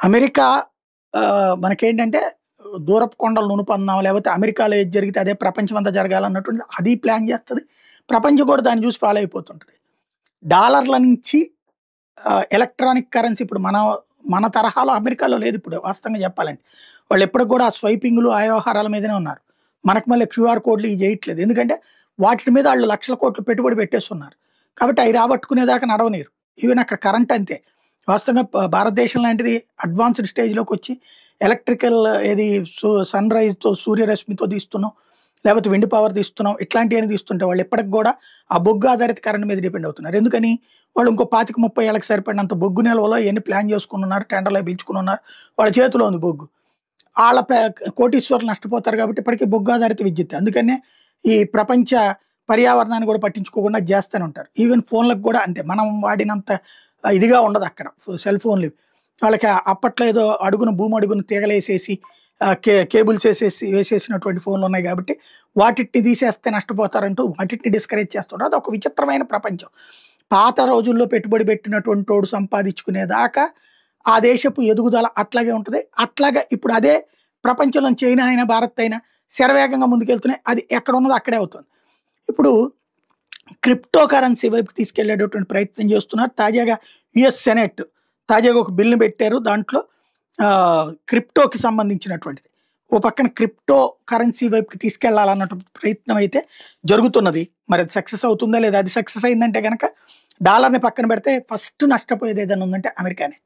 America మనకేంటంటే దూరపు కొండలు నునుపందాం, లేకపోతే అమెరికాలో ఏది జరిగితే అదే ప్రపంచమంతా జరగాలన్నటువంటి అది ప్లాన్ చేస్తది. ప్రపంచం కూడా దాన్ని చూసి ఫాలో అయిపోతుంటది. డాలర్ల నుంచి ఎలక్ట్రానిక్ కరెన్సీ ఇప్పుడు మన తరహాలో అమెరికాలో లేదిప్పుడు వాస్తవంగా చెప్పాలంటే. వాళ్ళెప్పటికి కూడా ఆ స్వైపింగ్‌లు, ఆ వ్యవహారాల మీదనే ఉన్నారు. మనకు మళ్ళీ క్యూఆర్ కోడ్‌లు ఇయి చేయట్లేదు. ఎందుకంటే వాటిలి మీద ఆళ్ళు లక్షల కోట్లు పెట్టుబడి పెట్టేస్తున్నారు. కాబట్టి అయి రాబట్టుకునేదాకా నడవనీయరు. ఈవెన్ అక్కడ కరెంట్ అంతే. వాస్తవంగా భారతదేశం లాంటిది అడ్వాన్స్‌డ్ స్టేజ్‌లోకొచ్చి ఎలక్ట్రికల్ ఏది సన్‌రైజ్‌తో సూర్యరశ్మితో తీస్తున్నాం. లేకపోతే విండ్ పవర్ తీస్తున్నాం. ఇట్లాంటియన్ని తీస్తుంటే వాళ్ళు ఇప్పటికి గూడా ఆ బొగ్గు ఆధారిత కరెంట్ మీద డిపెండ్ అవుతున్నారు. ఎందుకని? వాళ్ళు ఇంకో 25, 30 ఏళ్ళకి సరిపడినంత బొగ్గు నిల్వలో ఇయన్నీ ప్లాన్ చేసుకొనున్నారు. టెండర్‌లయి పిలుచుకొనున్నారు. వాళ్ళ చేతిలో ఉంది బొగ్గు. ఆళ్ళ కోటీశ్వరులు నష్టపోతారు కాబట్టి ఇప్పటికి బొగ్గు ఆధారిత విద్యుత్. అందుకనే ఈ ప్రపంచ పర్యావరణాన్ని కూడా పట్టించుకోకుండా చేస్తూనే ఉంటారు. ఈవెన్ ఫోన్‌లకు గూడా అంతే. మనం వాడినంత ఇదిగా ఉండదక్కడ. సెల్ ఫోన్‌లు. వాళ్ళకి అప్పట్లో ఏదో భూమి అడుగున తీగలేసేసి కేబుల్స్ వేసేసినటువంటి ఫోన్‌లున్నాయి కాబట్టి వాటిటిని తీసేస్తే నష్టపోతారంటూ వాటిటిని డిస్కరేజ్ చేస్తుంటారు. అదొక విచిత్రమైన ప్రపంచం. పాత రోజుల్లో పెట్టుబడి పెట్టినటువంటోడు సంపాదించుకునేదాకా ఆ దేశపు ఎదుగుదల అట్లాగే ఉంటది. అట్లాగా ఇప్పుడు అదే ప్రపంచంలో చైనా అయినా, భారత్ అయినా శరవేగంగా ముందుకెళ్తున్నాయి. అది ఎక్కడున్నదో అక్కడే అవుతుంది. ఇప్పుడు క్రిప్టో కరెన్సీ వైపుకి తీసుకెళ్ళేటటువంటి ప్రయత్నం చేస్తున్నారు. తాజాగా యూఎస్ సెనేట్ తాజాగా ఒక బిల్‌ని పెట్టారు. దాంట్లో క్రిప్టోకి సంబంధించినటువంటిది. ఓ పక్కన క్రిప్టో కరెన్సీ వైపుకి తీసుకెళ్లాలన్నటువంటి ప్రయత్నం అయితే జరుగుతున్నది. మరి అది సక్సెస్ అవుతుందా లేదా? అది సక్సెస్ అయిందంటే గనక డాలర్‌ని పక్కన పెడితే ఫస్ట్ నష్టపోయేది ఏదైనా ఉందంటే అమెరికానే.